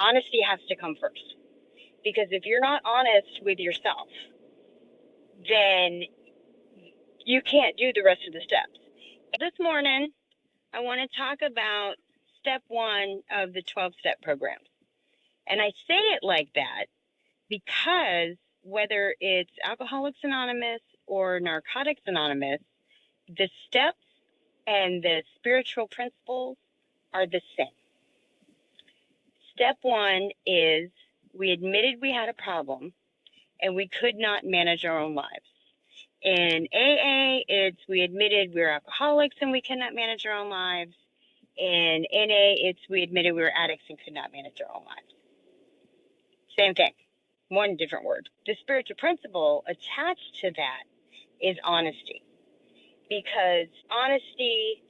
Honesty has to come first. Because if you're not honest with yourself, then you can't do the rest of the steps. This morning, I want to talk about step 1 of the 12-step program. And I say it like that because whether it's Alcoholics Anonymous or Narcotics Anonymous, the steps and the spiritual principles are the same. Step 1 is we admitted we had a problem and we could not manage our own lives. In AA, it's we admitted we were alcoholics and we cannot manage our own lives. In NA, it's we admitted we were addicts and could not manage our own lives. Same thing, one different word. The spiritual principle attached to that is honesty, because honesty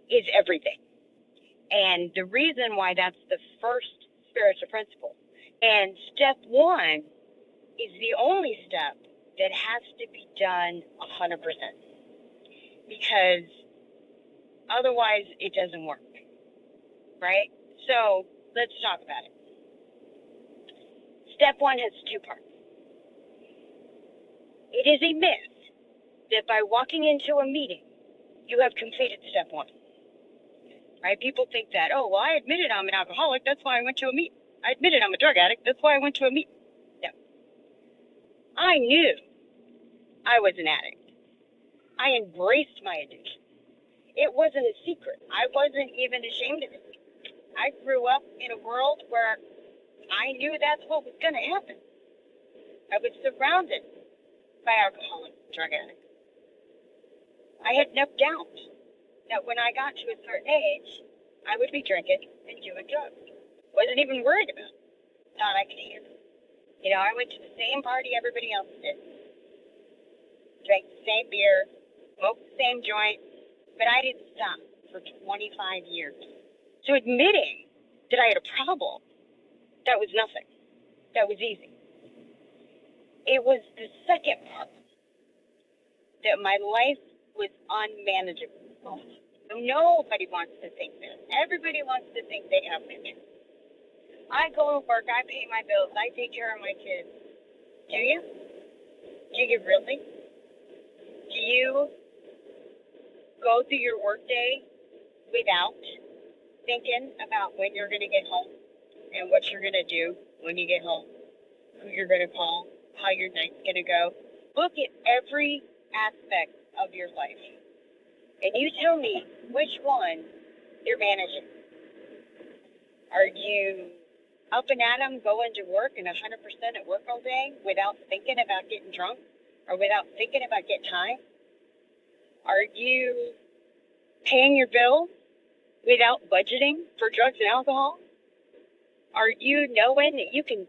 is everything. And the reason why that's the first spiritual principle. And step 1 is the only step that has to be done 100%, because otherwise it doesn't work, right? So let's talk about it. Step 1 has 2 parts. It is a myth that by walking into a meeting, you have completed step 1, right? People think that, oh, well, I admitted I'm an alcoholic, that's why I went to a meeting. I admitted I'm a drug addict, that's why I went to a meeting. No. I knew I was an addict. I embraced my addiction. It wasn't a secret. I wasn't even ashamed of it. I grew up in a world where I knew that's what was going to happen. I was surrounded by alcoholics and drug addicts. I had no doubt that when I got to a certain age, I would be drinking and doing drugs. Wasn't even worried about it. Thought I could handle it. You know, I went to the same party everybody else did. Drank the same beer, smoked the same joint, but I didn't stop for 25 years. So admitting that I had a problem, that was nothing. That was easy. It was the second part that my life was unmanageable. Nobody wants to think this. Everybody wants to think they have control. I go to work, I pay my bills, I take care of my kids. Do you? Do you really? Do you go through your workday without thinking about when you're going to get home and what you're going to do when you get home, who you're going to call, how your night's going to go? Look at every aspect of your life, and you tell me which one you're managing. Are you up and at 'em, going to work and 100% at work all day without thinking about getting drunk or without thinking about getting high? Are you paying your bill without budgeting for drugs and alcohol? Are you knowing that you can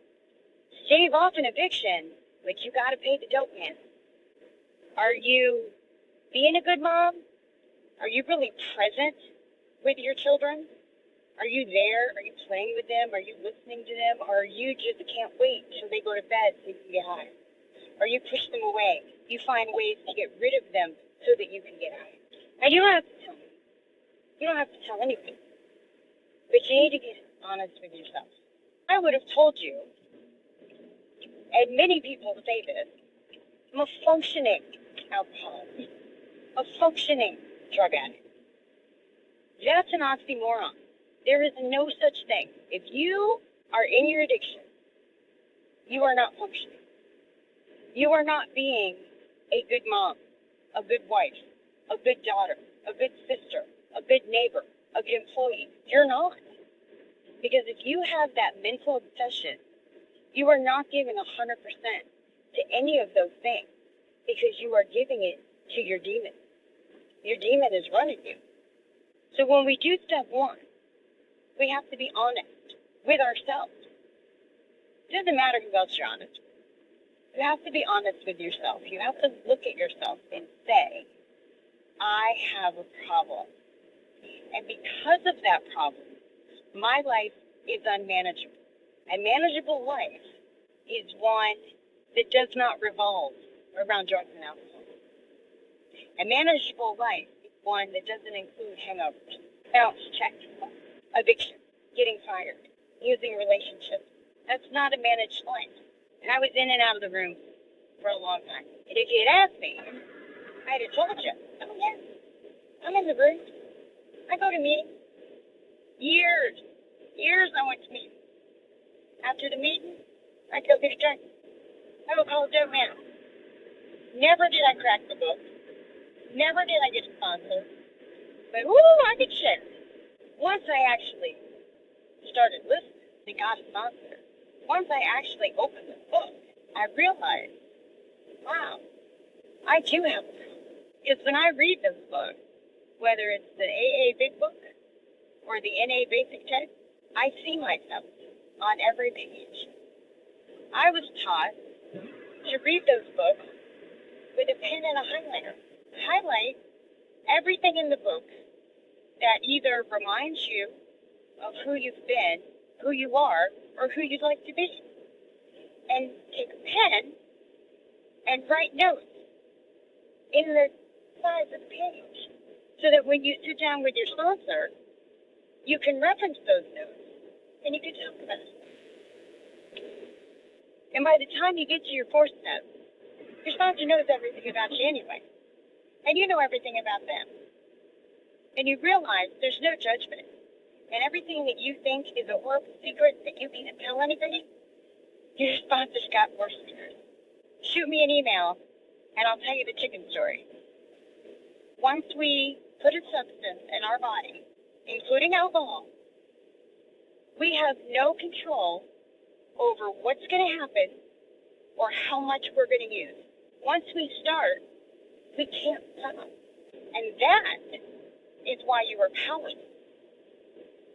stave off an eviction, but you got to pay the dope man? Are you being a good mom? Are you really present with your children? Are you there? Are you playing with them? Are you listening to them? Or are you just can't wait till they go to bed so you can get high? Or you push them away? You find ways to get rid of them so that you can get high. Now, you don't have to tell me. You don't have to tell anything. But you need to get honest with yourself. I would have told you, and many people say this, I'm a functioning alcoholic, a functioning drug addict. That's an oxymoron. There is no such thing. If you are in your addiction, you are not functioning. You are not being a good mom, a good wife, a good daughter, a good sister, a good neighbor, a good employee. You're not. Because if you have that mental obsession, you are not giving 100% to any of those things, because you are giving it to your demon. Your demon is running you. So when we do step 1, we have to be honest with ourselves. It doesn't matter who else you're honest with. You have to be honest with yourself. You have to look at yourself and say, I have a problem. And because of that problem, my life is unmanageable. A manageable life is one that does not revolve around drugs and alcohol. A manageable life is one that doesn't include hangovers, bounce checks, eviction, getting fired, using relationships. That's not a managed life. And I was in and out of the room for a long time. And if you had asked me, I'd have told you, oh yeah, I'm in the room. I go to meetings. Years I went to meetings. After the meeting, I'd go get a drink. I would call a dope man. Never did I crack the book. Never did I get sponsored. But I could share. Once I actually started listening and got a sponsor, once I actually opened the book, I realized, wow, I do have a problem. Because when I read this book, whether it's the AA Big Book or the NA Basic Text, I see myself on every page. I was taught to read those books with a pen and a highlighter. Highlight everything in the book that either reminds you of who you've been, who you are, or who you'd like to be. And take a pen and write notes in the size of the page so that when you sit down with your sponsor, you can reference those notes and you can talk about it. And by the time you get to your fourth step, your sponsor knows everything about you anyway. And you know everything about them. And you realize there's no judgment. And everything that you think is a horrible secret that you can't tell anybody, your sponsor's got more secrets. Shoot me an email and I'll tell you the chicken story. Once we put a substance in our body, including alcohol, we have no control over what's going to happen or how much we're going to use. Once we start, we can't stop. And that is why you are powerless.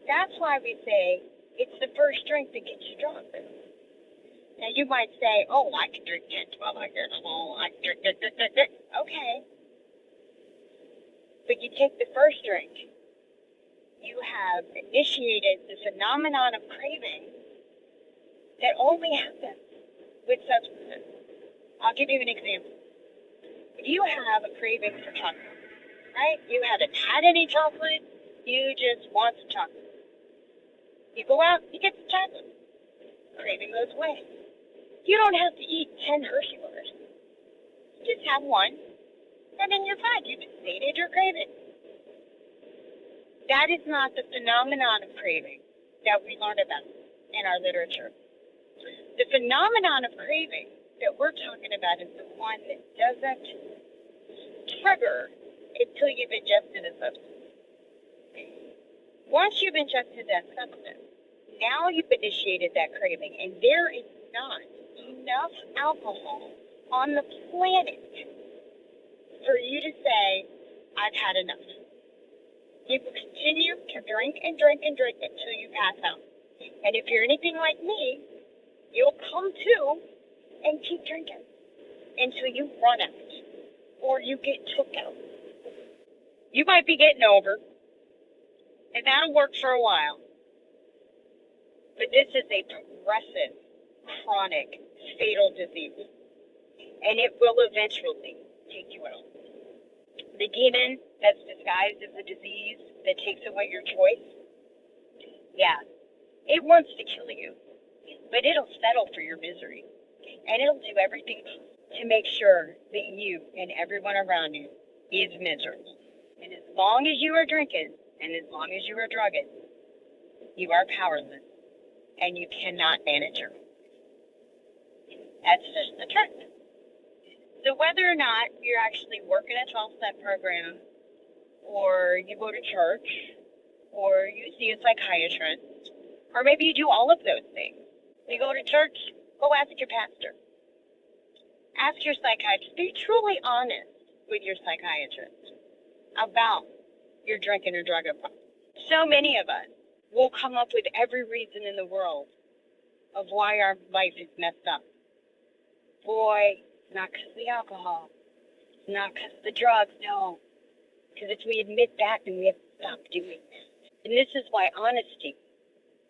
That's why we say it's the first drink that gets you drunk. Now you might say, oh, I can drink 10, 12, I can drink. Okay. But you take the first drink, you have initiated the phenomenon of craving that only happens with substances. I'll give you an example. If you have a craving for chocolate, right? You haven't had any chocolate, you just want some chocolate. You go out, you get some chocolate. Craving goes away. You don't have to eat 10 Hershey bars. Just have one, and then you're fine. You've sated your craving. That is not the phenomenon of craving that we learn about in our literature. The phenomenon of craving that we're talking about is the one that doesn't trigger until you've ingested a substance. Once you've ingested that substance, now you've initiated that craving, and there is not enough alcohol on the planet for you to say, I've had enough. You will continue to drink and drink and drink until you pass out. And if you're anything like me, you'll come to and keep drinking until you run out or you get took out. You might be getting over, and that'll work for a while. But this is a progressive, chronic, fatal disease. And it will eventually take you out. The demon that's disguised as a disease that takes away your choice, yeah, it wants to kill you. But it'll settle for your misery. And it'll do everything to make sure that you and everyone around you is miserable. And as long as you are drinking, and as long as you are drugging, you are powerless. And you cannot manage your life. That's just the truth. So whether or not you're actually working a 12-step program, or you go to church, or you see a psychiatrist, or maybe you do all of those things. You go to church, go ask your pastor. Ask your psychiatrist. Be truly honest with your psychiatrist about your drinking or drugging problem. So many of us will come up with every reason in the world of why our life is messed up. Boy, it's not because of the alcohol. It's not because of the drugs, no. Because if we admit that, then we have to stop doing that. And this is why honesty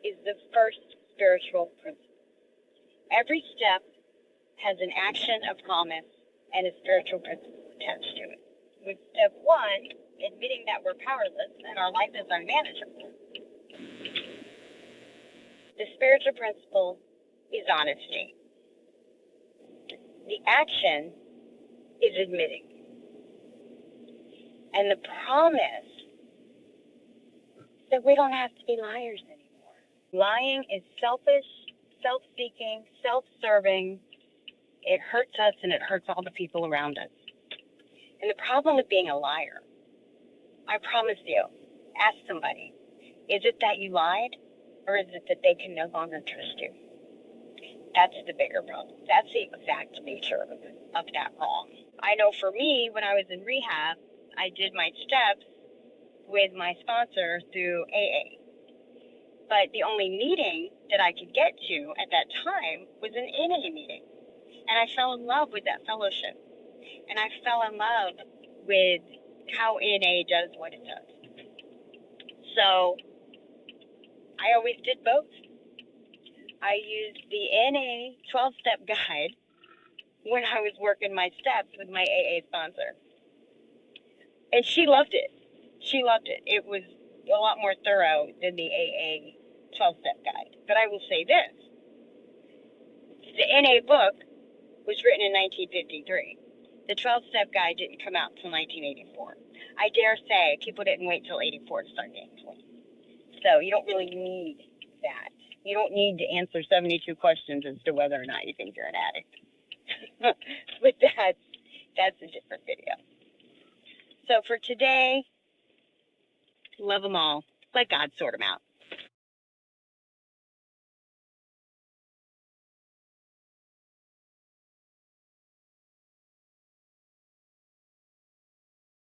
is the first spiritual principle. Every step has an action, a promise, and a spiritual principle attached to it. With step 1, admitting that we're powerless and our life is unmanageable. The spiritual principle is honesty. The action is admitting. And the promise that we don't have to be liars anymore. Lying is selfish, self-seeking, self-serving. It hurts us and it hurts all the people around us. And the problem with being a liar, I promise you, ask somebody, is it that you lied or is it that they can no longer trust you? That's the bigger problem. That's the exact nature of that wrong. I know for me, when I was in rehab, I did my steps with my sponsor through AA. But the only meeting that I could get to at that time was an NA meeting. And I fell in love with that fellowship. And I fell in love with how NA does what it does. So I always did both. I used the NA 12-step guide when I was working my steps with my AA sponsor. And she loved it. She loved it. It was a lot more thorough than the AA 12-step guide. But I will say this. The NA book was written in 1953. The 12-step guide didn't come out until 1984. I dare say people didn't wait till 84 to start getting clean. So you don't really need that. You don't need to answer 72 questions as to whether or not you think you're an addict. But that's a different video. So for today, love them all. Let God sort them out.